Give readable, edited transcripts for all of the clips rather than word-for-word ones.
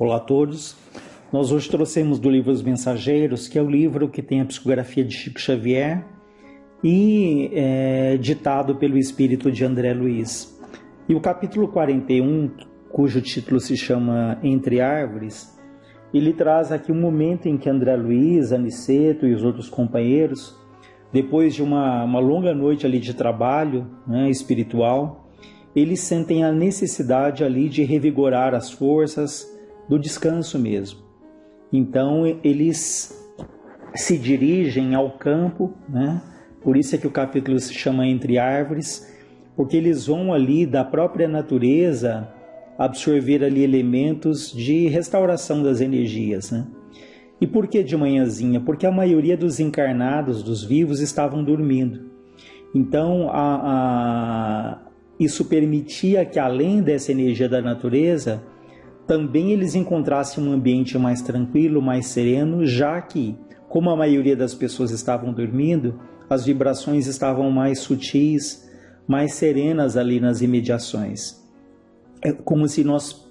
Olá a todos. Nós hoje trouxemos do livro Os Mensageiros, que é o livro que tem a psicografia de Chico Xavier e ditado pelo espírito de André Luiz. E o capítulo 41, cujo título se chama Entre Árvores, ele traz aqui um momento em que André Luiz, Aniceto e os outros companheiros, depois de uma longa noite ali de trabalho espiritual, eles sentem a necessidade ali de revigorar as forças do descanso mesmo. Então eles se dirigem ao campo, por isso é que o capítulo se chama Entre Árvores, porque eles vão ali da própria natureza absorver ali elementos de restauração das energias. E por que de manhãzinha? Porque a maioria dos encarnados, dos vivos, estavam dormindo. Então isso permitia que, além dessa energia da natureza, também eles encontrassem um ambiente mais tranquilo, mais sereno, já que, como a maioria das pessoas estavam dormindo, as vibrações estavam mais sutis, mais serenas ali nas imediações. É como se nós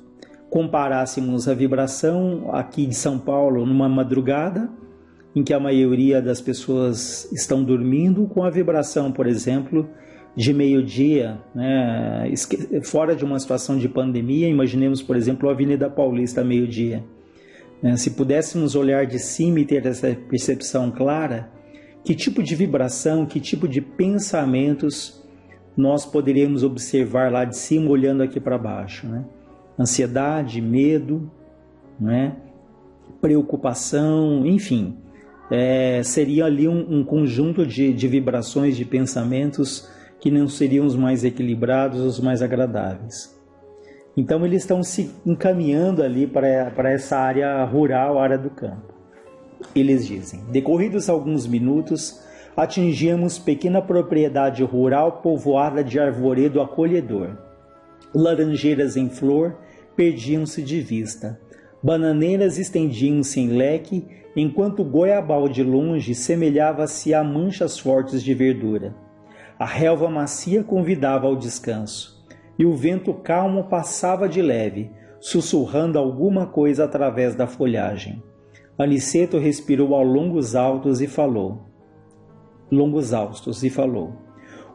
comparássemos a vibração aqui de São Paulo numa madrugada, em que a maioria das pessoas estão dormindo, com a vibração, por exemplo, de meio-dia, fora de uma situação de pandemia. Imaginemos, por exemplo, a Avenida Paulista meio-dia. Se pudéssemos olhar de cima e ter essa percepção clara, que tipo de vibração, que tipo de pensamentos nós poderíamos observar lá de cima, olhando aqui para baixo, Ansiedade, medo, preocupação, enfim, seria ali um conjunto de vibrações, de pensamentos que não seriam os mais equilibrados, os mais agradáveis. Então eles estão se encaminhando ali para essa área rural, área do campo. Eles dizem: decorridos alguns minutos, atingimos pequena propriedade rural povoada de arvoredo acolhedor. Laranjeiras em flor perdiam-se de vista. Bananeiras estendiam-se em leque, enquanto o goiabal de longe semelhava-se a manchas fortes de verdura. A relva macia convidava ao descanso, e o vento calmo passava de leve, sussurrando alguma coisa através da folhagem. Aniceto respirou a longos altos e falou.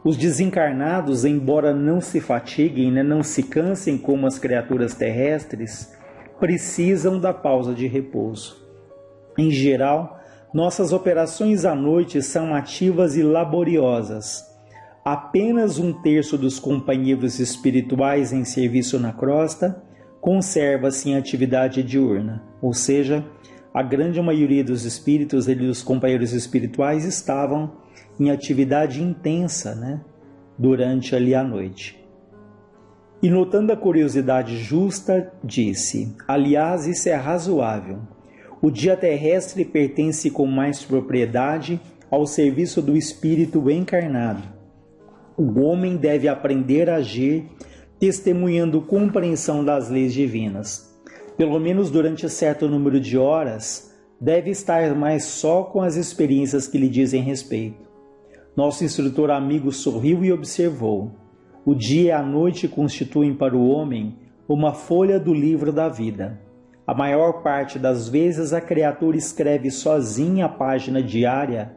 Os desencarnados, embora não se fatiguem, não se cansem como as criaturas terrestres, precisam da pausa de repouso. Em geral, nossas operações à noite são ativas e laboriosas. Apenas 1/3 dos companheiros espirituais em serviço na crosta conserva-se em atividade diurna, ou seja, a grande maioria dos espíritos e dos companheiros espirituais estavam em atividade intensa, durante ali a noite. E notando a curiosidade justa, disse: aliás, isso é razoável. O dia terrestre pertence com mais propriedade ao serviço do espírito encarnado. O homem deve aprender a agir testemunhando compreensão das leis divinas. Pelo menos durante certo número de horas, deve estar mais só com as experiências que lhe dizem respeito. Nosso instrutor amigo sorriu e observou: o dia e a noite constituem para o homem uma folha do livro da vida. A maior parte das vezes a criatura escreve sozinha a página diária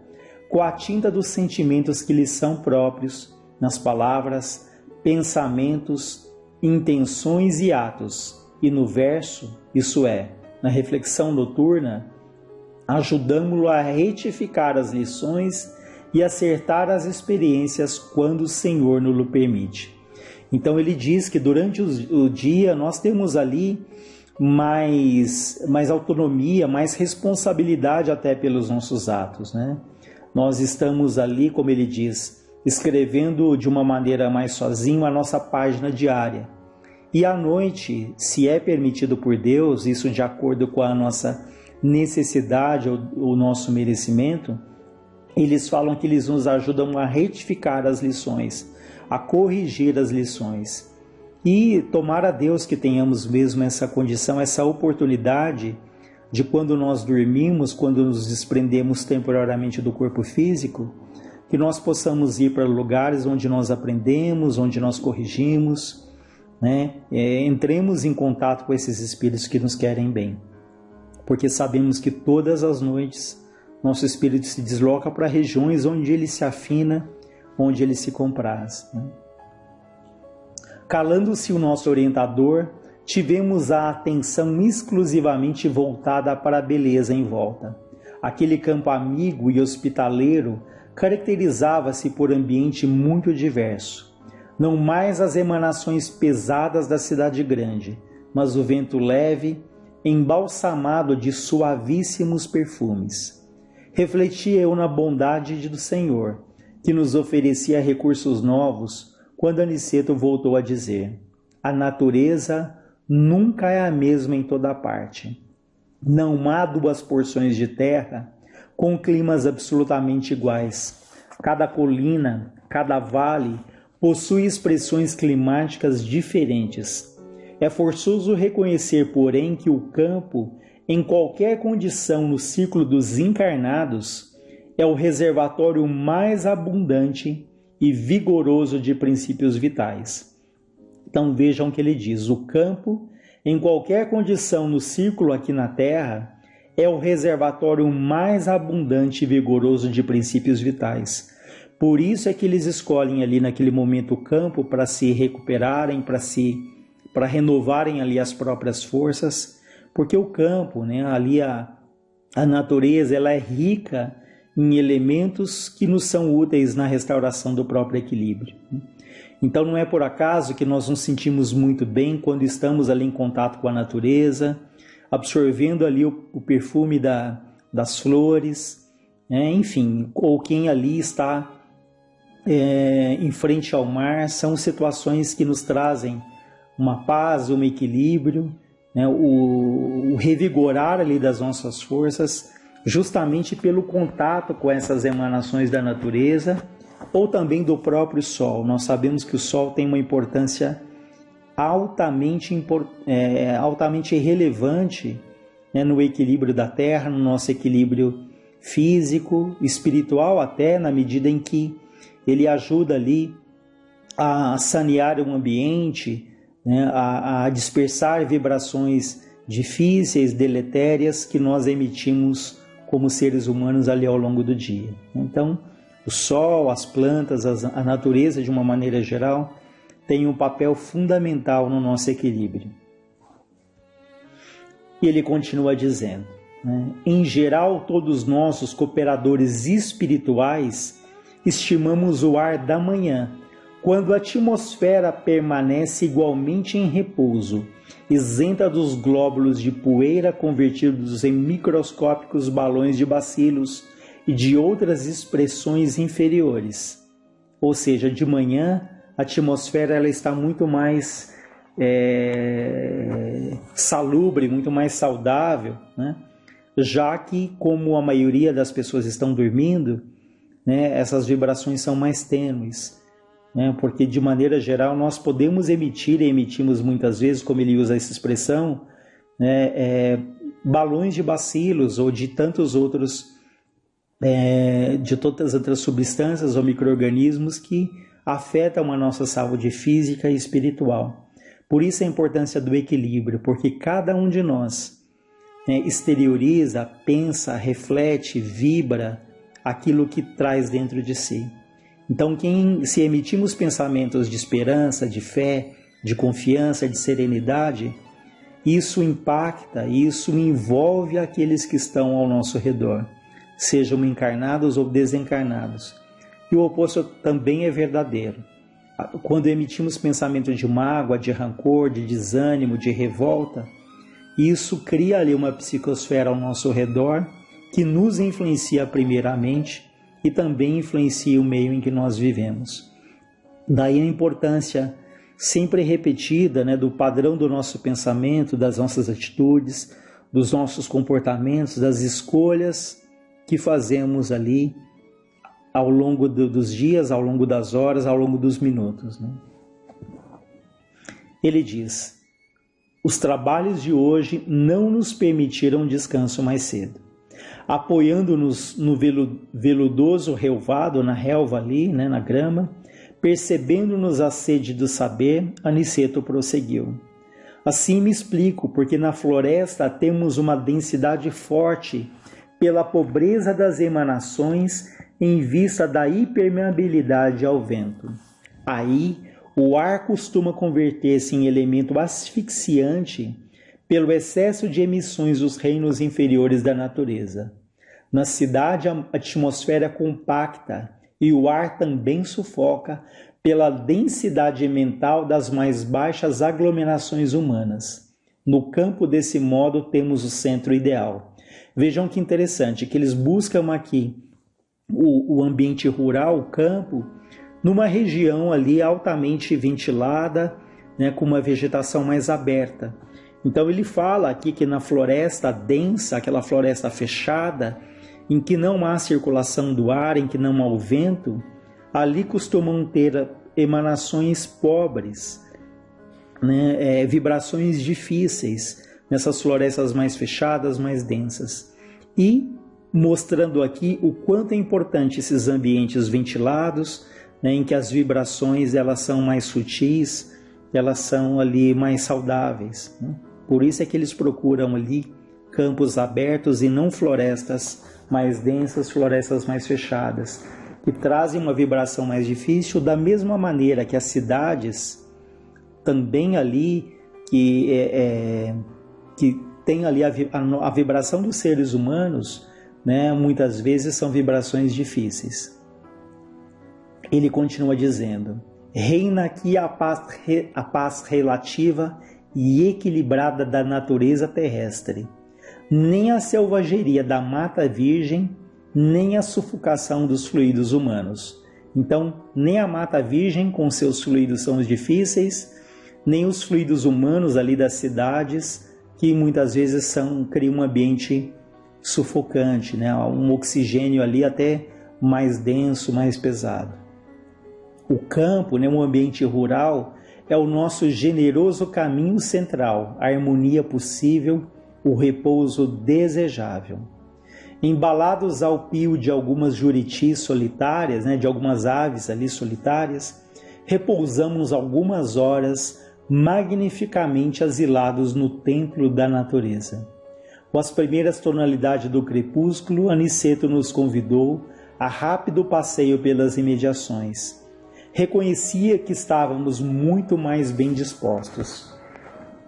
com a tinta dos sentimentos que lhe são próprios, nas palavras, pensamentos, intenções e atos, e no verso, isso é, na reflexão noturna, ajudamo-lo a retificar as lições e acertar as experiências quando o Senhor nos permite. Então ele diz que durante o dia nós temos ali mais autonomia, mais responsabilidade até pelos nossos atos, Nós estamos ali, como ele diz, escrevendo de uma maneira mais sozinho a nossa página diária. E à noite, se é permitido por Deus, isso de acordo com a nossa necessidade ou o nosso merecimento, eles falam que eles nos ajudam a retificar as lições, a corrigir as lições. E tomara a Deus que tenhamos mesmo essa condição, essa oportunidade de, quando nós dormimos, quando nos desprendemos temporariamente do corpo físico, que nós possamos ir para lugares onde nós aprendemos, onde nós corrigimos, né, entremos em contato com esses espíritos que nos querem bem, porque sabemos que todas as noites nosso espírito se desloca para regiões onde ele se afina, onde ele se compraz, né? Calando-se o nosso orientador, tivemos a atenção exclusivamente voltada para a beleza em volta. Aquele campo amigo e hospitaleiro caracterizava-se por ambiente muito diverso. Não mais as emanações pesadas da cidade grande, mas o vento leve, embalsamado de suavíssimos perfumes. Refletia eu na bondade do Senhor, que nos oferecia recursos novos, quando Aniceto voltou a dizer: a natureza nunca é a mesma em toda parte. Não há duas porções de terra com climas absolutamente iguais. Cada colina, cada vale possui expressões climáticas diferentes. É forçoso reconhecer, porém, que o campo, em qualquer condição no ciclo dos encarnados, é o reservatório mais abundante e vigoroso de princípios vitais. Então vejam o que ele diz: o campo, em qualquer condição no círculo aqui na Terra, é o reservatório mais abundante e vigoroso de princípios vitais. Por isso é que eles escolhem ali naquele momento o campo para se recuperarem, para renovarem ali as próprias forças, porque o campo, né, ali a natureza, ela é rica em elementos que nos são úteis na restauração do próprio equilíbrio. Então não é por acaso que nós nos sentimos muito bem quando estamos ali em contato com a natureza, absorvendo ali o perfume das flores, né? Enfim, ou quem ali está em frente ao mar. São situações que nos trazem uma paz, um equilíbrio, né? O revigorar ali das nossas forças, justamente pelo contato com essas emanações da natureza, ou também do próprio Sol. Nós sabemos que o Sol tem uma importância altamente relevante, né, no equilíbrio da Terra, no nosso equilíbrio físico, espiritual, até na medida em que ele ajuda ali a sanear o ambiente, né, a dispersar vibrações difíceis, deletérias que nós emitimos como seres humanos ali ao longo do dia. Então, o sol, as plantas, a natureza de uma maneira geral tem um papel fundamental no nosso equilíbrio. E ele continua dizendo, né, em geral, todos nós, os cooperadores espirituais, estimamos o ar da manhã, quando a atmosfera permanece igualmente em repouso, isenta dos glóbulos de poeira convertidos em microscópicos balões de bacilos e de outras expressões inferiores. Ou seja, de manhã a atmosfera ela está muito mais salubre, muito mais saudável, né? Já que, como a maioria das pessoas estão dormindo, né, essas vibrações são mais tênues, né? Porque de maneira geral nós podemos emitir, e emitimos muitas vezes, como ele usa essa expressão, né, balões de bacilos ou de tantos outros, de todas as outras substâncias ou micro-organismos que afetam a nossa saúde física e espiritual. Por isso a importância do equilíbrio, porque cada um de nós, né, exterioriza, pensa, reflete, vibra aquilo que traz dentro de si. Então, se emitimos pensamentos de esperança, de fé, de confiança, de serenidade, isso impacta, isso envolve aqueles que estão ao nosso redor, sejam encarnados ou desencarnados. E o oposto também é verdadeiro. Quando emitimos pensamento de mágoa, de rancor, de desânimo, de revolta, isso cria ali uma psicosfera ao nosso redor que nos influencia primeiramente e também influencia o meio em que nós vivemos. Daí a importância sempre repetida, né, do padrão do nosso pensamento, das nossas atitudes, dos nossos comportamentos, das escolhas que fazemos ali ao longo dos dias, ao longo das horas, ao longo dos minutos, né? Ele diz: os trabalhos de hoje não nos permitiram descanso mais cedo. Apoiando-nos no veludoso relvado, na relva ali, né, na grama, Percebendo-nos a sede do saber, Aniceto prosseguiu. Assim me explico porque na floresta temos uma densidade forte pela pobreza das emanações em vista da hipermeabilidade ao vento. Aí, o ar costuma converter-se em elemento asfixiante pelo excesso de emissões dos reinos inferiores da natureza. Na cidade, a atmosfera é compacta e o ar também sufoca pela densidade mental das mais baixas aglomerações humanas. No campo, desse modo, temos o centro ideal. Vejam que interessante, que eles buscam aqui o ambiente rural, o campo, numa região ali altamente ventilada, né, com uma vegetação mais aberta. Então ele fala aqui que na floresta densa, aquela floresta fechada, em que não há circulação do ar, em que não há o vento, ali costumam ter emanações pobres, né, vibrações difíceis, nessas florestas mais fechadas, mais densas. E mostrando aqui o quanto é importante esses ambientes ventilados, né, em que as vibrações elas são mais sutis, elas são ali mais saudáveis, né? Por isso é que eles procuram ali campos abertos e não florestas mais densas, florestas mais fechadas, que trazem uma vibração mais difícil, da mesma maneira que as cidades também ali que tem ali a vibração dos seres humanos, né, muitas vezes são vibrações difíceis. Ele continua dizendo: reina aqui a paz relativa e equilibrada da natureza terrestre. Nem a selvageria da mata virgem, nem a sufocação dos fluidos humanos. Então, nem a mata virgem com seus fluidos são os difíceis, nem os fluidos humanos ali das cidades, que muitas vezes criam um ambiente sufocante, né? Um oxigênio ali até mais denso, mais pesado. O campo, né, um ambiente rural, é o nosso generoso caminho central, a harmonia possível, o repouso desejável. Embalados ao pio de algumas juritis solitárias, né, de algumas aves ali solitárias, repousamos algumas horas magnificamente asilados no templo da natureza. Com as primeiras tonalidades do crepúsculo, Aniceto nos convidou a rápido passeio pelas imediações. Reconhecia que estávamos muito mais bem dispostos.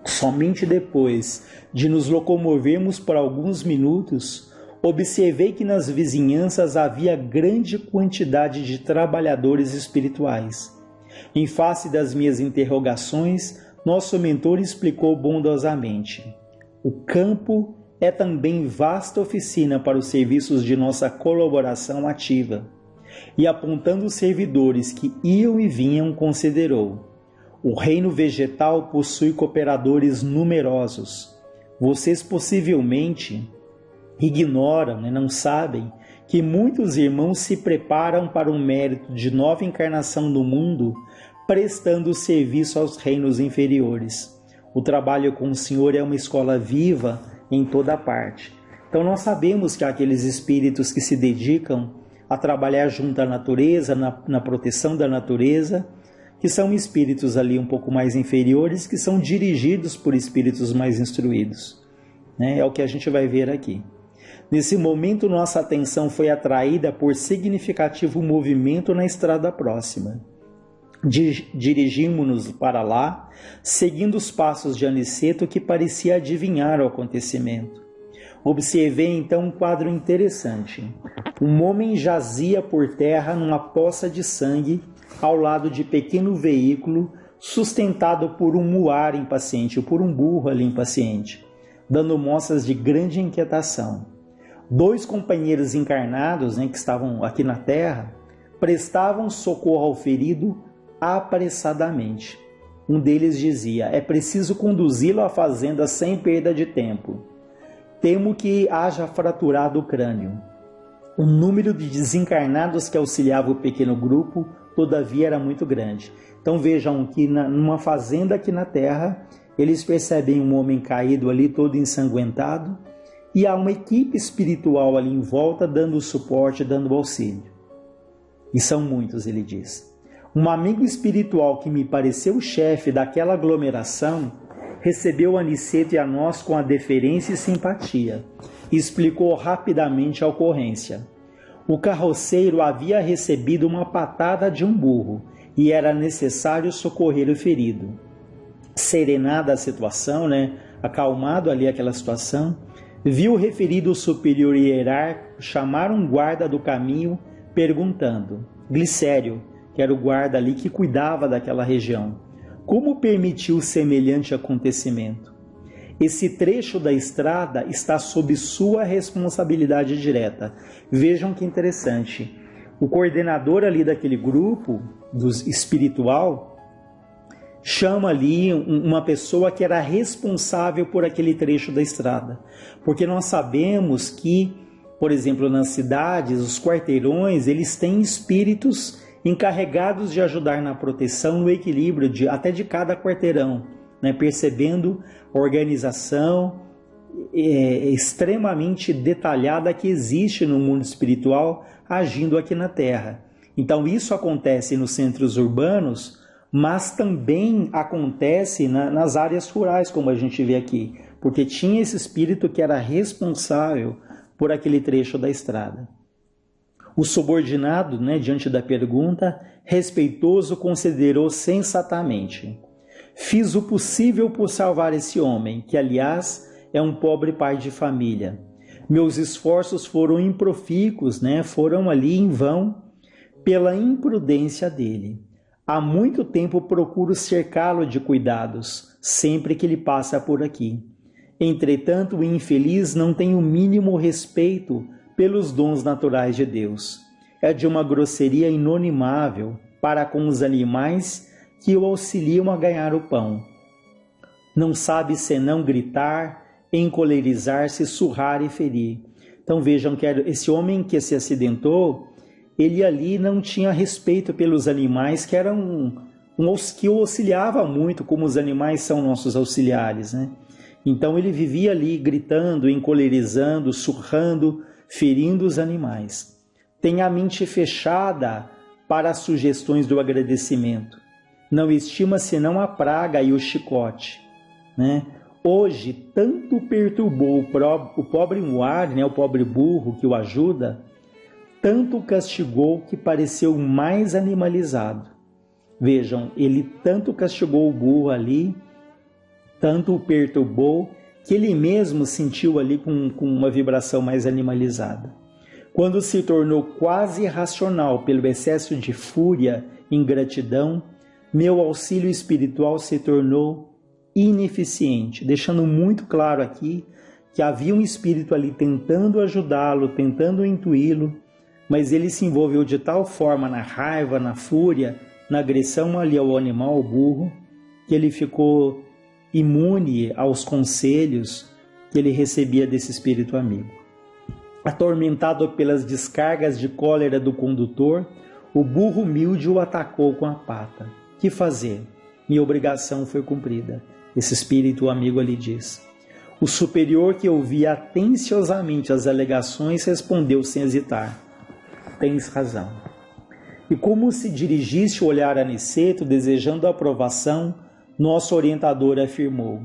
Somente depois de nos locomovermos por alguns minutos, observei que nas vizinhanças havia grande quantidade de trabalhadores espirituais. Em face das minhas interrogações, nosso mentor explicou bondosamente: o campo é também vasta oficina para os serviços de nossa colaboração ativa. E apontando os servidores que iam e vinham, considerou: o reino vegetal possui cooperadores numerosos. Vocês possivelmente ignoram, né, não sabem, que muitos irmãos se preparam para um mérito de nova encarnação no mundo, prestando serviço aos reinos inferiores. O trabalho com o Senhor é uma escola viva em toda parte. Então nós sabemos que há aqueles espíritos que se dedicam a trabalhar junto à natureza, na proteção da natureza, que são espíritos ali um pouco mais inferiores, que são dirigidos por espíritos mais instruídos, né? É o que a gente vai ver aqui. Nesse momento, nossa atenção foi atraída por significativo movimento na estrada próxima. Dirigimos-nos para lá, seguindo os passos de Aniceto, que parecia adivinhar o acontecimento. Observei então um quadro interessante. Um homem jazia por terra numa poça de sangue, ao lado de pequeno veículo sustentado por um muar impaciente, ou por um burro ali impaciente, dando mostras de grande inquietação. 2 companheiros encarnados, né, que estavam aqui na terra, prestavam socorro ao ferido apressadamente. Um deles dizia: é preciso conduzi-lo à fazenda sem perda de tempo. Temo que haja fraturado o crânio. O número de desencarnados que auxiliava o pequeno grupo, todavia, era muito grande. Então vejam que numa fazenda aqui na terra, eles percebem um homem caído ali, todo ensanguentado, e há uma equipe espiritual ali em volta, dando suporte, dando auxílio. E são muitos, ele diz. Um amigo espiritual que me pareceu chefe daquela aglomeração recebeu Aniceto e a nós com a deferência e simpatia e explicou rapidamente a ocorrência. O carroceiro havia recebido uma patada de um burro e era necessário socorrer o ferido. Serenada a situação, acalmado ali aquela situação, viu o referido superior hierárquico chamar um guarda do caminho perguntando, Glicério, que era o guarda ali que cuidava daquela região, como permitiu semelhante acontecimento? Esse trecho da estrada está sob sua responsabilidade direta. Vejam que interessante. O coordenador ali daquele grupo, dos espiritual, chama ali uma pessoa que era responsável por aquele trecho da estrada. Porque nós sabemos que, por exemplo, nas cidades, os quarteirões, eles têm espíritos encarregados de ajudar na proteção, no equilíbrio até de cada quarteirão, percebendo a organização extremamente detalhada que existe no mundo espiritual agindo aqui na Terra. Então isso acontece nos centros urbanos, mas também acontece nas áreas rurais, como a gente vê aqui, porque tinha esse espírito que era responsável por aquele trecho da estrada. O subordinado, diante da pergunta, respeitoso, considerou sensatamente: fiz o possível por salvar esse homem, que aliás é um pobre pai de família. Meus esforços foram improfícuos, foram ali em vão, pela imprudência dele. Há muito tempo procuro cercá-lo de cuidados, sempre que ele passa por aqui. Entretanto, o infeliz não tem o mínimo respeito pelos dons naturais de Deus. É de uma grosseria inonimável para com os animais que o auxiliam a ganhar o pão. Não sabe senão gritar, encolerizar-se, surrar e ferir. Então vejam que esse homem que se acidentou, ele ali não tinha respeito pelos animais que eram que o auxiliava muito, como os animais são nossos auxiliares, Então ele vivia ali gritando, encolerizando, surrando, ferindo os animais. Tem a mente fechada para as sugestões do agradecimento. Não estima senão a praga e o chicote. Hoje, tanto perturbou o pobre muar, o pobre burro que o ajuda, tanto o castigou que pareceu mais animalizado. Vejam, ele tanto castigou o burro ali, tanto o perturbou, que ele mesmo sentiu ali com uma vibração mais animalizada. Quando se tornou quase irracional pelo excesso de fúria e ingratidão, meu auxílio espiritual se tornou ineficiente, deixando muito claro aqui que havia um espírito ali tentando ajudá-lo, tentando intuí-lo, mas ele se envolveu de tal forma na raiva, na fúria, na agressão ali ao animal, ao burro, que ele ficou imune aos conselhos que ele recebia desse espírito amigo. Atormentado pelas descargas de cólera do condutor, o burro humilde o atacou com a pata. Que fazer? Minha obrigação foi cumprida. Esse espírito amigo ali diz. O superior, que ouvia atenciosamente as alegações, respondeu sem hesitar: tens razão. E como se dirigisse o olhar a Aniceto, desejando a aprovação, nosso orientador afirmou: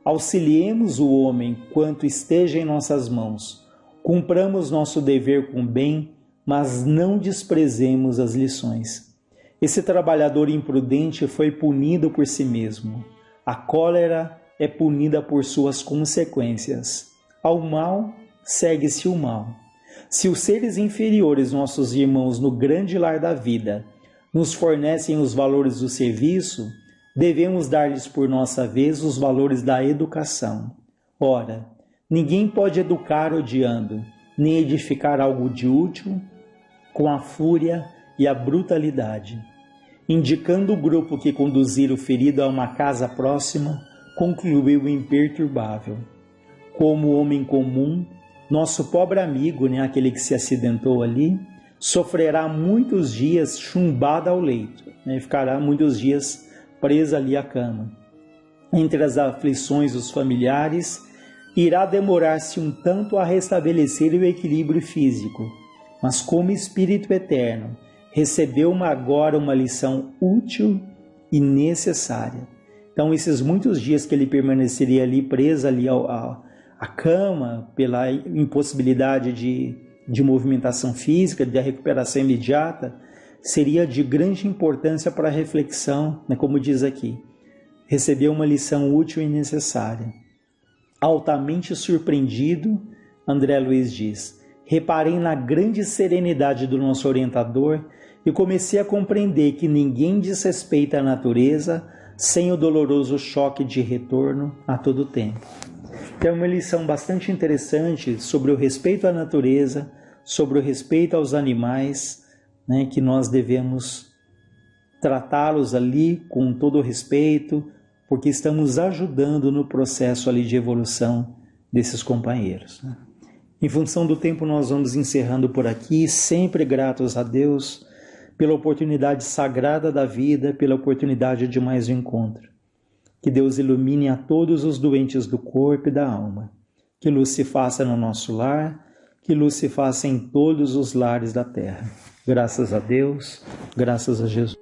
auxiliemos o homem quanto esteja em nossas mãos, cumpramos nosso dever com bem, mas não desprezemos as lições. Esse trabalhador imprudente foi punido por si mesmo. A cólera é punida por suas consequências. Ao mal, segue-se o mal. Se os seres inferiores, nossos irmãos no grande lar da vida, nos fornecem os valores do serviço, devemos dar-lhes por nossa vez os valores da educação. Ora, ninguém pode educar odiando, nem edificar algo de útil com a fúria e a brutalidade. Indicando o grupo que conduzira o ferido a uma casa próxima, concluiu imperturbável: como homem comum, nosso pobre amigo, aquele que se acidentou ali, sofrerá muitos dias chumbado ao leito, ficará muitos dias preso ali à cama. Entre as aflições dos familiares, irá demorar-se um tanto a restabelecer o equilíbrio físico, mas como espírito eterno, recebeu agora uma lição útil e necessária. Então, esses muitos dias que ele permaneceria ali preso ali à cama, pela impossibilidade de movimentação física, da recuperação imediata, seria de grande importância para a reflexão, né, como diz aqui. Recebeu uma lição útil e necessária. Altamente surpreendido, André Luiz diz, reparei na grande serenidade do nosso orientador e comecei a compreender que ninguém desrespeita a natureza sem o doloroso choque de retorno a todo tempo. Então, é uma lição bastante interessante sobre o respeito à natureza, sobre o respeito aos animais, né, que nós devemos tratá-los ali com todo o respeito, porque estamos ajudando no processo ali de evolução desses companheiros, né? Em função do tempo, nós vamos encerrando por aqui, sempre gratos a Deus pela oportunidade sagrada da vida, pela oportunidade de mais um encontro. Que Deus ilumine a todos os doentes do corpo e da alma. Que luz se faça no nosso lar, que luz se faça em todos os lares da terra. Graças a Deus, graças a Jesus.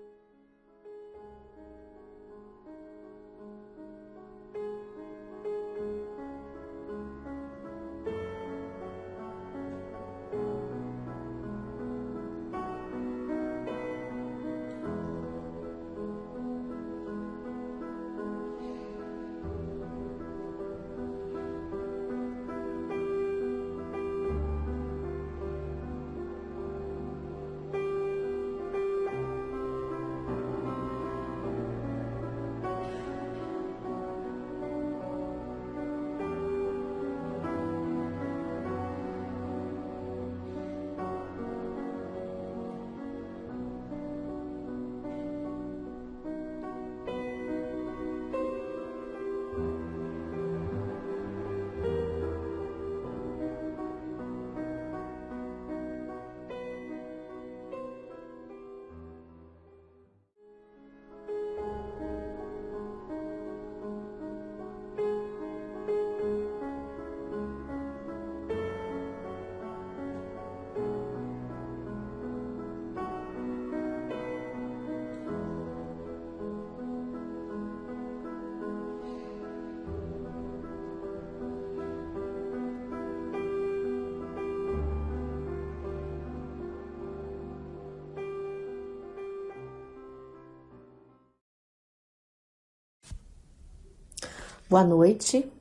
Boa noite.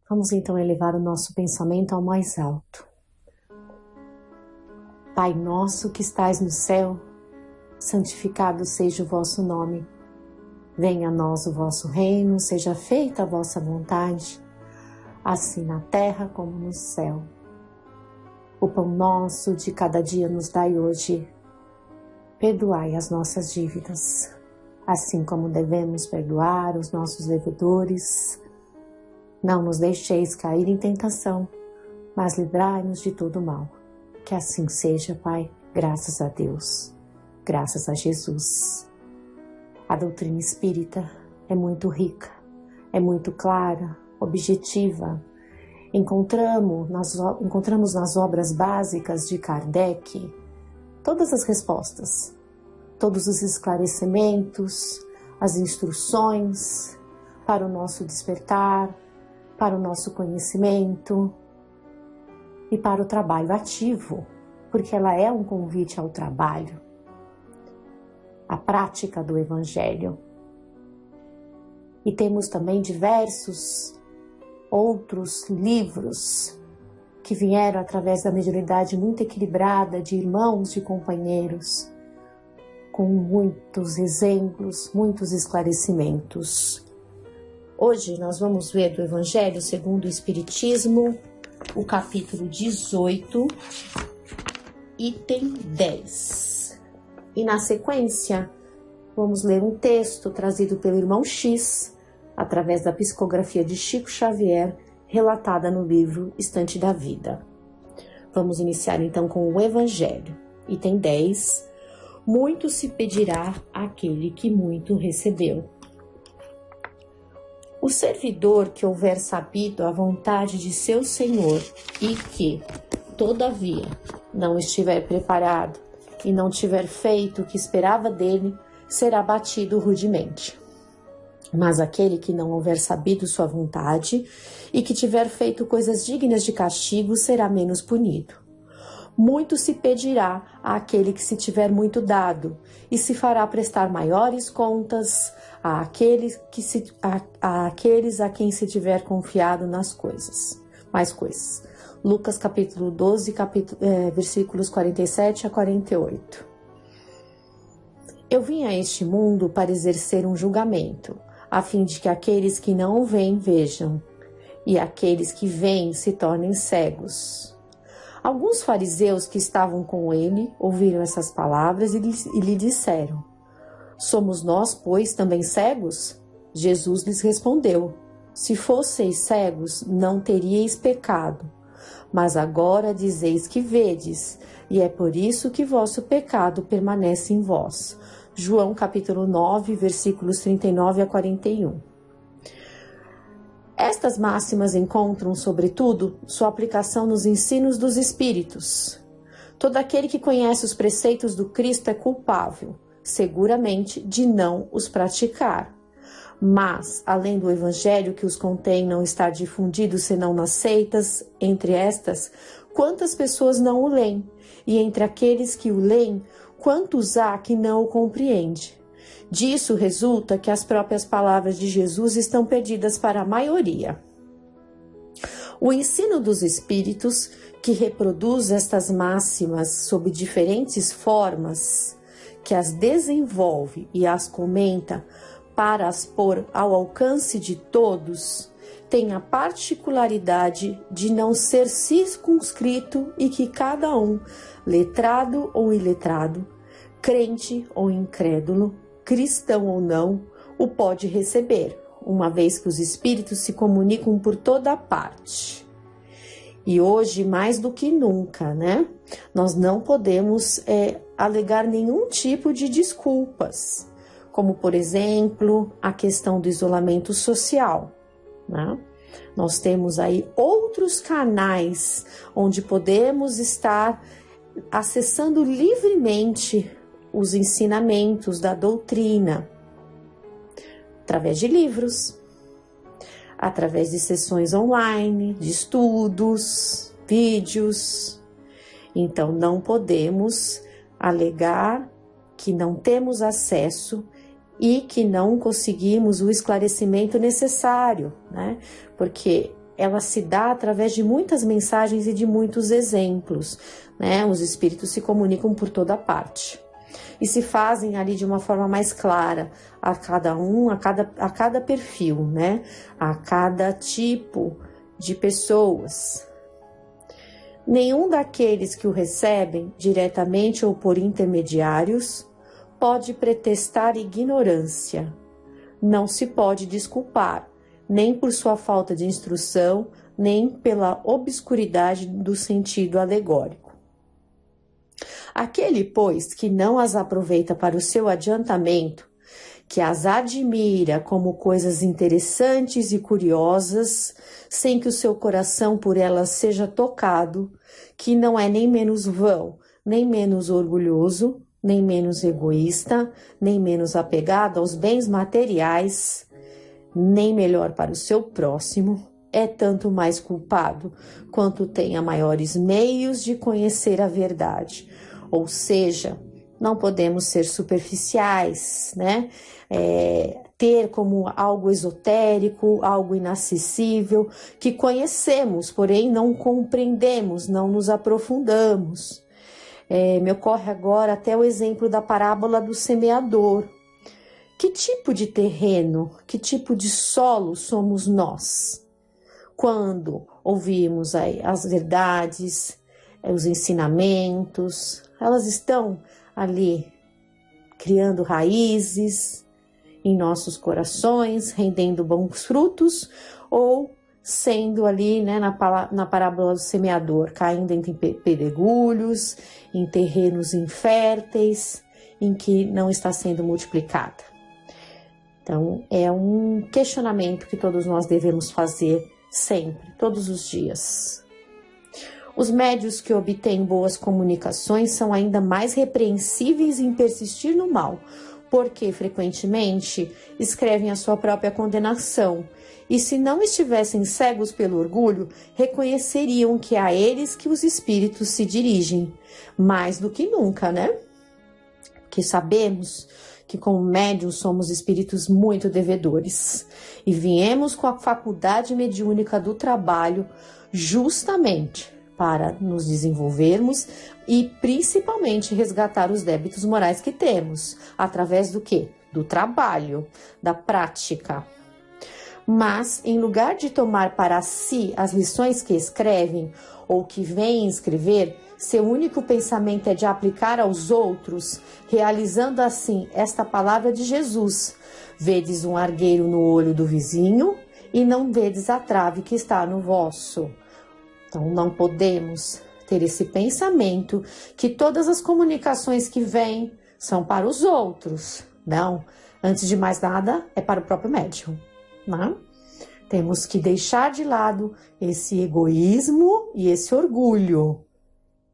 Vamos então elevar o nosso pensamento ao mais alto. Pai nosso que estais no céu, santificado seja o vosso nome. Venha a nós o vosso reino, seja feita a vossa vontade, assim na terra como no céu. O pão nosso de cada dia nos dai hoje. Perdoai as nossas dívidas, assim como devemos perdoar os nossos devedores. Não nos deixeis cair em tentação, mas livrai-nos de todo mal. Que assim seja, Pai, graças a Deus, graças a Jesus. A doutrina espírita é muito rica, é muito clara, objetiva. Encontramos nas obras básicas de Kardec todas as respostas, todos os esclarecimentos, as instruções para o nosso despertar, para o nosso conhecimento e para o trabalho ativo, porque ela é um convite ao trabalho, a prática do Evangelho. E temos também diversos outros livros que vieram através da mediunidade muito equilibrada de irmãos e companheiros, com muitos exemplos, muitos esclarecimentos. Hoje nós vamos ver do Evangelho segundo o Espiritismo, o capítulo 18, item 10. E na sequência, vamos ler um texto trazido pelo irmão X, através da psicografia de Chico Xavier, relatada no livro Estante da Vida. Vamos iniciar então com o Evangelho. Item 10. Muito se pedirá àquele que muito recebeu. O servidor que houver sabido a vontade de seu Senhor e que, todavia, não estiver preparado e não tiver feito o que esperava dele, será batido rudemente. Mas aquele que não houver sabido sua vontade e que tiver feito coisas dignas de castigo, será menos punido. Muito se pedirá àquele que se tiver muito dado, e se fará prestar maiores contas àqueles a quem se tiver confiado nas coisas. Mais coisas. Lucas capítulo 12, versículos 47 a 48. Eu vim a este mundo para exercer um julgamento, a fim de que aqueles que não veem vejam, e aqueles que veem se tornem cegos. Alguns fariseus que estavam com ele ouviram essas palavras e lhe disseram: Somos nós, pois, também cegos? Jesus lhes respondeu: Se fosseis cegos, não teríeis pecado. Mas agora dizeis que vedes, e é por isso que vosso pecado permanece em vós. João capítulo 9, versículos 39 a 41. Estas máximas encontram, sobretudo, sua aplicação nos ensinos dos Espíritos. Todo aquele que conhece os preceitos do Cristo é culpável, seguramente, de não os praticar. Mas, além do Evangelho que os contém não estar difundido senão nas seitas, entre estas, quantas pessoas não o leem? E entre aqueles que o leem, quantos há que não o compreende? Disso resulta que as próprias palavras de Jesus estão perdidas para a maioria. O ensino dos Espíritos, que reproduz estas máximas sob diferentes formas, que as desenvolve e as comenta para as pôr ao alcance de todos, tem a particularidade de não ser circunscrito e que cada um, letrado ou iletrado, crente ou incrédulo, cristão ou não, o pode receber, uma vez que os espíritos se comunicam por toda parte. E hoje, mais do que nunca, né? Nós não podemos alegar nenhum tipo de desculpas, como, por exemplo, a questão do isolamento social, né? Nós temos aí outros canais onde podemos estar acessando livremente os ensinamentos da doutrina, através de livros, através de sessões online, de estudos, vídeos. Então, não podemos alegar que não temos acesso e que não conseguimos o esclarecimento necessário, né? Porque ela se dá através de muitas mensagens e de muitos exemplos, né? Os espíritos se comunicam por toda parte e se fazem ali de uma forma mais clara a cada um, a cada perfil, né? A cada tipo de pessoas. Nenhum daqueles que o recebem, diretamente ou por intermediários, pode pretextar ignorância. Não se pode desculpar, nem por sua falta de instrução, nem pela obscuridade do sentido alegórico. Aquele, pois, que não as aproveita para o seu adiantamento, que as admira como coisas interessantes e curiosas, sem que o seu coração por elas seja tocado, que não é nem menos vão, nem menos orgulhoso, nem menos egoísta, nem menos apegado aos bens materiais, nem melhor para o seu próximo, é tanto mais culpado, quanto tenha maiores meios de conhecer a verdade. Ou seja, não podemos ser superficiais, né? Ter como algo esotérico, algo inacessível, que conhecemos, porém não compreendemos, não nos aprofundamos. Me ocorre agora até o exemplo da parábola do semeador. Que tipo de terreno, que tipo de solo somos nós? Quando ouvimos as verdades, os ensinamentos, elas estão ali criando raízes em nossos corações, rendendo bons frutos, ou sendo ali, né, na parábola do semeador, caindo entre pedregulhos, em terrenos inférteis, em que não está sendo multiplicada. Então, é um questionamento que todos nós devemos fazer sempre, todos os dias. Os médiuns que obtêm boas comunicações são ainda mais repreensíveis em persistir no mal, porque frequentemente escrevem a sua própria condenação, e se não estivessem cegos pelo orgulho, reconheceriam que é a eles que os espíritos se dirigem, mais do que nunca, né? Que sabemos que como médiuns somos espíritos muito devedores, e viemos com a faculdade mediúnica do trabalho justamente para nos desenvolvermos e principalmente resgatar os débitos morais que temos, através do quê? Do trabalho, da prática. Mas, em lugar de tomar para si as lições que escrevem ou que vêm escrever, seu único pensamento é de aplicar aos outros, realizando assim esta palavra de Jesus: vedes um argueiro no olho do vizinho e não vedes a trave que está no vosso. Então, não podemos ter esse pensamento que todas as comunicações que vêm são para os outros. Não, antes de mais nada, é para o próprio médium, né? Temos que deixar de lado esse egoísmo e esse orgulho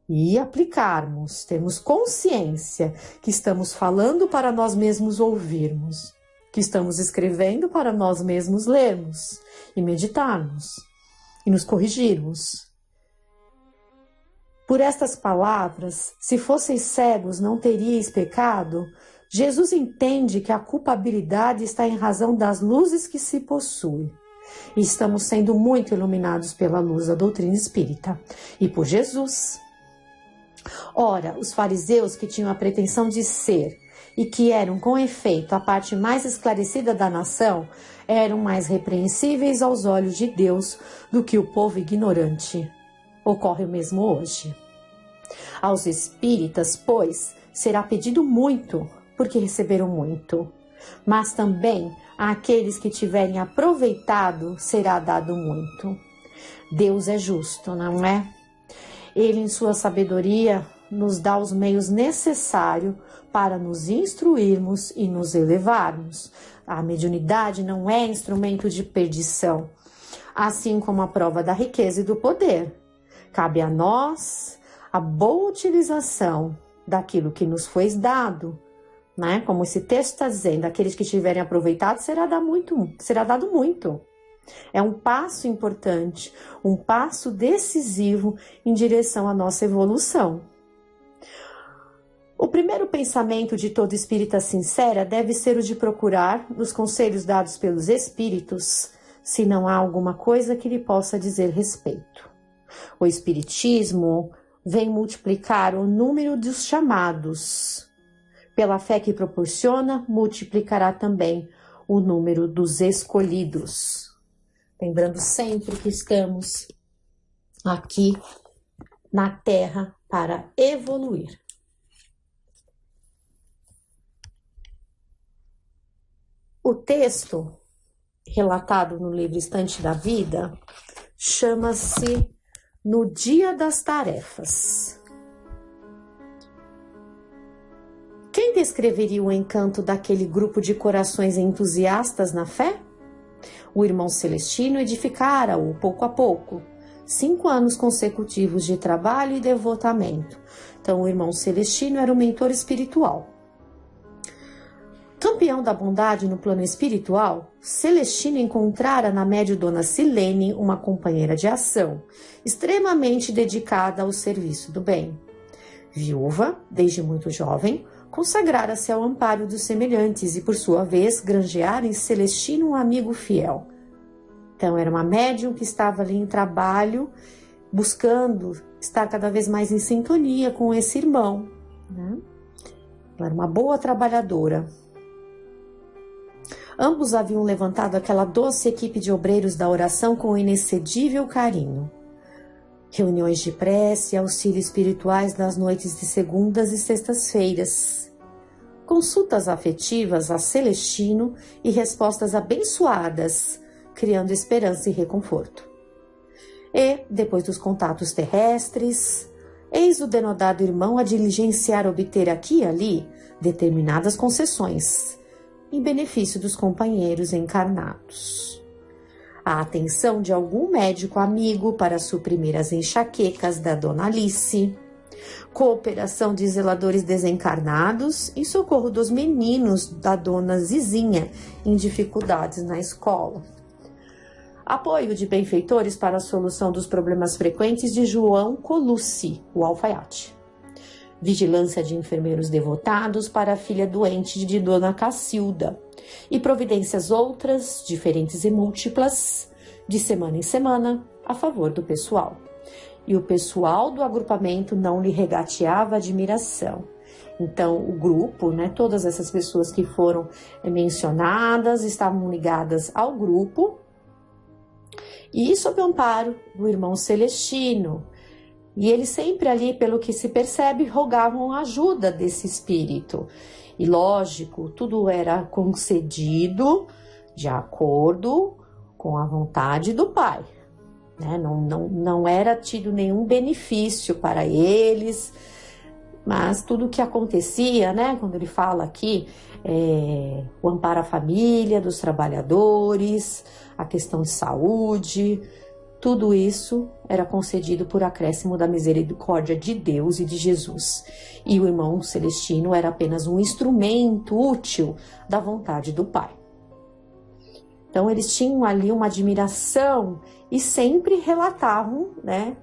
e aplicarmos, termos consciência que estamos falando para nós mesmos ouvirmos, que estamos escrevendo para nós mesmos lermos e meditarmos e nos corrigirmos. Por estas palavras, se fosseis cegos não teríeis pecado, Jesus entende que a culpabilidade está em razão das luzes que se possui. E estamos sendo muito iluminados pela luz da doutrina espírita e por Jesus. Ora, os fariseus que tinham a pretensão de ser e que eram, com efeito, a parte mais esclarecida da nação, eram mais repreensíveis aos olhos de Deus do que o povo ignorante. Ocorre o mesmo hoje. Aos espíritas, pois, será pedido muito, porque receberam muito. Mas também àqueles que tiverem aproveitado será dado muito. Deus é justo, não é? Ele, em sua sabedoria, nos dá os meios necessários para nos instruirmos e nos elevarmos. A mediunidade não é instrumento de perdição, assim como a prova da riqueza e do poder. Cabe a nós a boa utilização daquilo que nos foi dado, né? Como esse texto está dizendo, aqueles que tiverem aproveitado será dado muito. É um passo importante, um passo decisivo em direção à nossa evolução. O primeiro pensamento de todo espírita sincera deve ser o de procurar, nos conselhos dados pelos espíritos, se não há alguma coisa que lhe possa dizer respeito. O espiritismo vem multiplicar o número dos chamados. Pela fé que proporciona, multiplicará também o número dos escolhidos. Lembrando sempre que estamos aqui na Terra para evoluir. O texto relatado no livro Estante da Vida chama-se No Dia das Tarefas. Quem descreveria o encanto daquele grupo de corações entusiastas na fé? O irmão Celestino edificara-o pouco a pouco, 5 anos consecutivos de trabalho e devotamento. Então, o irmão Celestino era o mentor espiritual. Campeão da bondade no plano espiritual, Celestino encontrara na médium-dona Silene uma companheira de ação, extremamente dedicada ao serviço do bem. Viúva, desde muito jovem, consagrara-se ao amparo dos semelhantes e, por sua vez, granjeara em Celestino um amigo fiel. Então, era uma médium que estava ali em trabalho, buscando estar cada vez mais em sintonia com esse irmão, né? Ela era uma boa trabalhadora. Ambos haviam levantado aquela doce equipe de obreiros da oração com inexcedível carinho. Reuniões de prece e auxílio espirituais nas noites de segundas e sextas-feiras. Consultas afetivas a Celestino e respostas abençoadas, criando esperança e reconforto. E, depois dos contatos terrestres, eis o denodado irmão a diligenciar obter aqui e ali determinadas concessões, em benefício dos companheiros encarnados. a atenção de algum médico amigo para suprimir as enxaquecas da Dona Alice, cooperação de zeladores desencarnados e socorro dos meninos da Dona Zizinha em dificuldades na escola. Apoio de benfeitores para a solução dos problemas frequentes de João Colucci, o alfaiate. Vigilância de enfermeiros devotados para a filha doente de Dona Cacilda. E providências outras, diferentes e múltiplas, de semana em semana, a favor do pessoal. E o pessoal do agrupamento não lhe regateava admiração. Então, o grupo, todas essas pessoas que foram mencionadas, estavam ligadas ao grupo, e sob o amparo do irmão Celestino. E eles sempre ali, pelo que se percebe, rogavam a ajuda desse espírito. E lógico, tudo era concedido de acordo com a vontade do Pai. Não era tido nenhum benefício para eles, mas tudo o que acontecia, quando ele fala aqui, o amparo à família, dos trabalhadores, a questão de saúde, tudo isso era concedido por acréscimo da misericórdia de Deus e de Jesus. E o irmão Celestino era apenas um instrumento útil da vontade do Pai. Então, eles tinham ali uma admiração e sempre relatavam,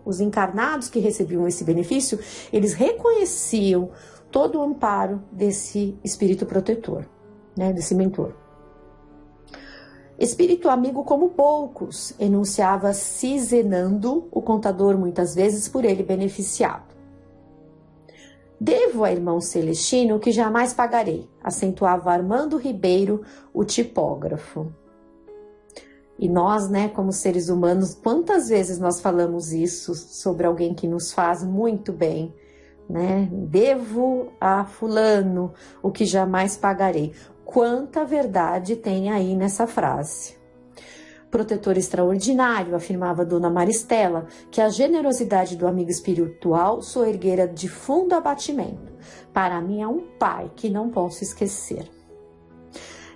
os encarnados que recebiam esse benefício, eles reconheciam todo o amparo desse espírito protetor, desse mentor. Espírito amigo como poucos, enunciava Cizenando, o contador muitas vezes por ele beneficiado. Devo a irmão Celestino que jamais pagarei, acentuava Armando Ribeiro, o tipógrafo. E nós, como seres humanos, quantas vezes nós falamos isso sobre alguém que nos faz muito bem, Devo a fulano o que jamais pagarei. Quanta verdade tem aí nessa frase. Protetor extraordinário, afirmava Dona Maristela, que a generosidade do amigo espiritual soerguera de fundo abatimento. Para mim é um pai que não posso esquecer.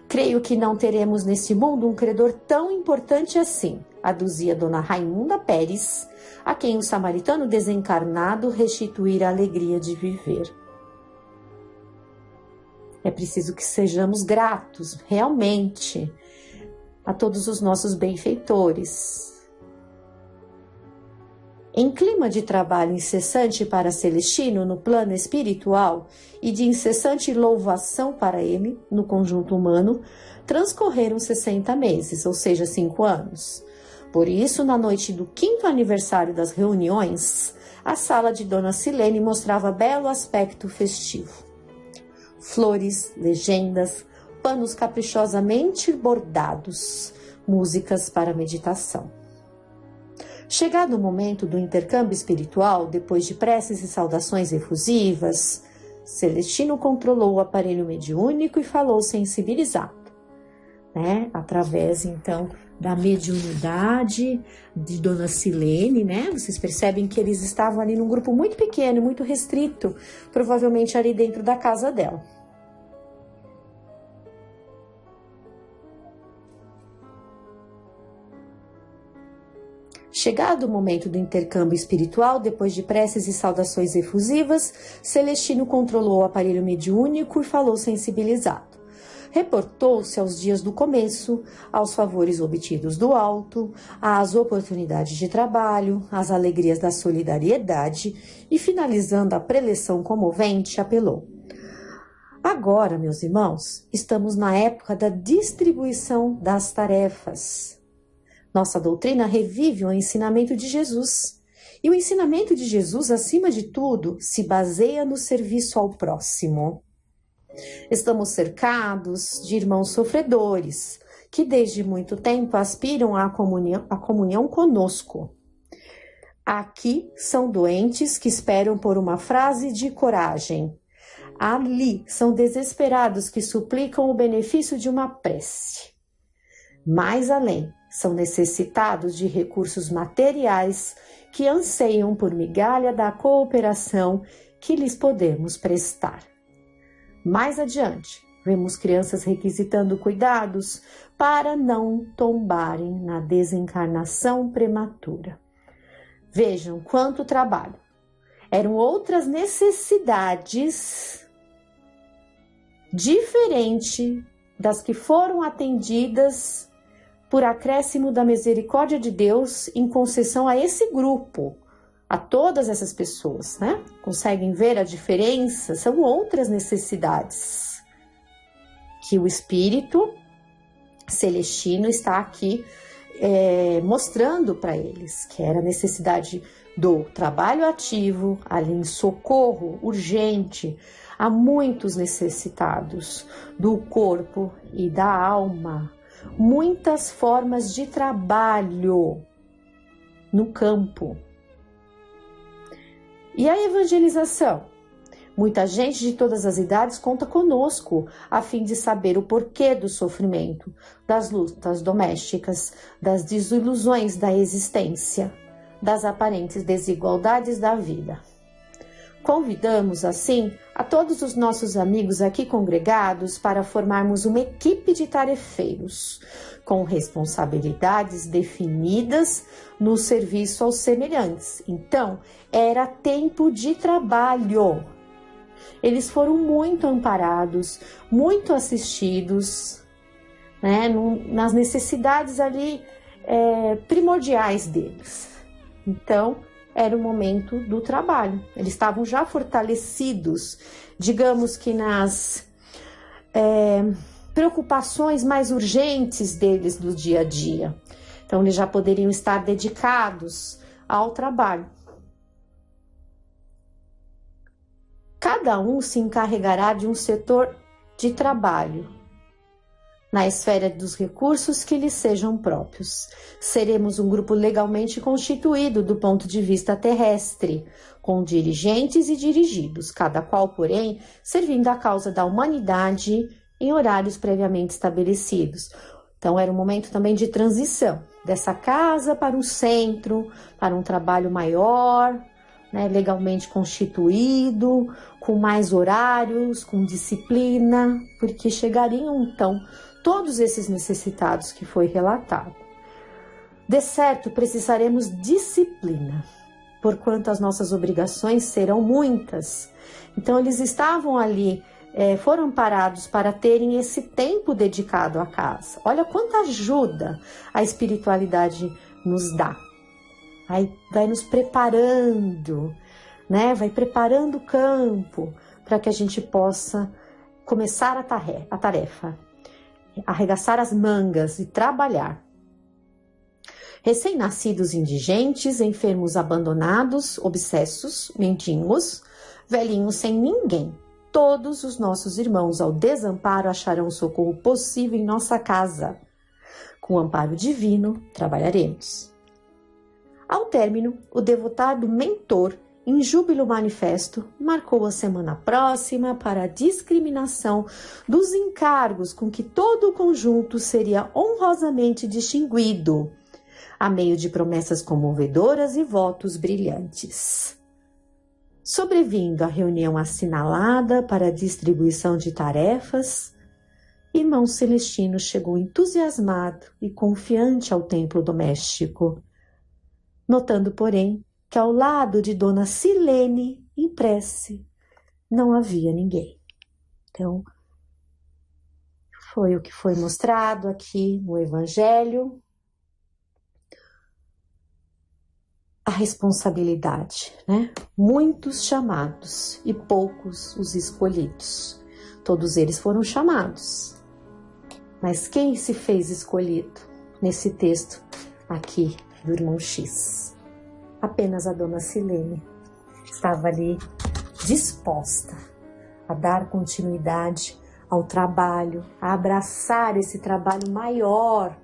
Creio que não teremos neste mundo um credor tão importante assim, aduzia Dona Raimunda Pérez, a quem o samaritano desencarnado restituíra a alegria de viver. É preciso que sejamos gratos, realmente, a todos os nossos benfeitores. Em clima de trabalho incessante para Celestino no plano espiritual e de incessante louvação para ele no conjunto humano, transcorreram 60 meses, ou seja, 5 anos. Por isso, na noite do 5º aniversário das reuniões, a sala de Dona Silene mostrava belo aspecto festivo. Flores, legendas, panos caprichosamente bordados, músicas para meditação. Chegado o momento do intercâmbio espiritual, depois de preces e saudações efusivas, Celestino controlou o aparelho mediúnico e falou sensibilizado, através, então, da mediunidade de Dona Silene, Vocês percebem que eles estavam ali num grupo muito pequeno, muito restrito, provavelmente ali dentro da casa dela. Chegado o momento do intercâmbio espiritual, depois de preces e saudações efusivas, Celestino controlou o aparelho mediúnico e falou sensibilizado. Reportou-se aos dias do começo, aos favores obtidos do alto, às oportunidades de trabalho, às alegrias da solidariedade e, finalizando a preleção comovente, apelou. Agora, meus irmãos, estamos na época da distribuição das tarefas. Nossa doutrina revive o ensinamento de Jesus. E o ensinamento de Jesus, acima de tudo, se baseia no serviço ao próximo. Estamos cercados de irmãos sofredores, que desde muito tempo aspiram à comunhão conosco. Aqui são doentes que esperam por uma frase de coragem. Ali são desesperados que suplicam o benefício de uma prece. Mais além, são necessitados de recursos materiais que anseiam por migalha da cooperação que lhes podemos prestar. Mais adiante, Vemos crianças requisitando cuidados para não tombarem na desencarnação prematura. Vejam quanto trabalho. Eram outras necessidades diferentes das que foram atendidas por acréscimo da misericórdia de Deus em concessão a esse grupo, a todas essas pessoas, né? Conseguem ver a diferença? São outras necessidades que o Espírito Celestino está aqui mostrando para eles, que era a necessidade do trabalho ativo, ali em socorro urgente a muitos necessitados do corpo e da alma, muitas formas de trabalho no campo. E a evangelização? Muita gente de todas as idades conta conosco a fim de saber o porquê do sofrimento, das lutas domésticas, das desilusões da existência, das aparentes desigualdades da vida. Convidamos, assim, a todos os nossos amigos aqui congregados para formarmos uma equipe de tarefeiros, com responsabilidades definidas no serviço aos semelhantes. Então, era tempo de trabalho. Eles foram muito amparados, muito assistidos, né, nas necessidades ali primordiais deles. Então, era o momento do trabalho. Eles estavam já fortalecidos, digamos que nas preocupações mais urgentes deles do dia a dia. Então, eles já poderiam estar dedicados ao trabalho. Cada um se encarregará de um setor de trabalho, na esfera dos recursos que lhes sejam próprios. Seremos um grupo legalmente constituído do ponto de vista terrestre, com dirigentes e dirigidos, cada qual, porém, servindo à causa da humanidade em horários previamente estabelecidos. Então, era um momento também de transição, dessa casa para um centro, para um trabalho maior, né, legalmente constituído, com mais horários, com disciplina, porque chegariam então todos esses necessitados que foi relatado. De certo, precisaremos disciplina, porquanto as nossas obrigações serão muitas. Então, eles estavam ali, foram parados para terem esse tempo dedicado à casa. Olha quanta ajuda a espiritualidade nos dá. Vai nos preparando, né? Vai preparando o campo para que a gente possa começar a tarefa, arregaçar as mangas e trabalhar. Recém-nascidos indigentes, enfermos abandonados, obsessos, mendigos, velhinhos sem ninguém, todos os nossos irmãos ao desamparo acharão socorro possível em nossa casa. Com o amparo divino, trabalharemos. Ao término, o devotado mentor, em júbilo manifesto, marcou a semana próxima para a discriminação dos encargos com que todo o conjunto seria honrosamente distinguido, a meio de promessas comovedoras e votos brilhantes. Sobrevindo a reunião assinalada para a distribuição de tarefas, irmão Celestino chegou entusiasmado e confiante ao templo doméstico, notando, porém, que ao lado de Dona Silene, em prece, não havia ninguém. Então, foi o que foi mostrado aqui no Evangelho. A responsabilidade, né? Muitos chamados e poucos os escolhidos. Todos eles foram chamados. Mas quem se fez escolhido nesse texto aqui do irmão X? Apenas a Dona Silene estava ali disposta a dar continuidade ao trabalho, a abraçar esse trabalho maior.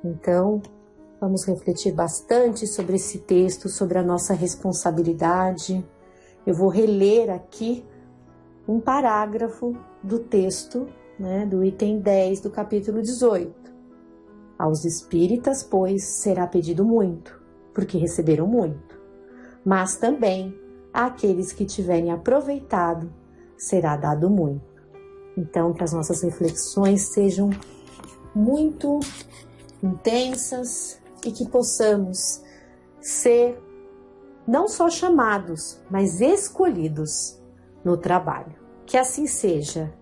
Então, vamos refletir bastante sobre esse texto, sobre a nossa responsabilidade. Eu vou reler aqui um parágrafo do texto, né, do item 10 do capítulo 18. Aos espíritas, pois, será pedido muito, porque receberam muito, mas também àqueles que tiverem aproveitado será dado muito. Então, que as nossas reflexões sejam muito intensas e que possamos ser não só chamados, mas escolhidos no trabalho. Que assim seja.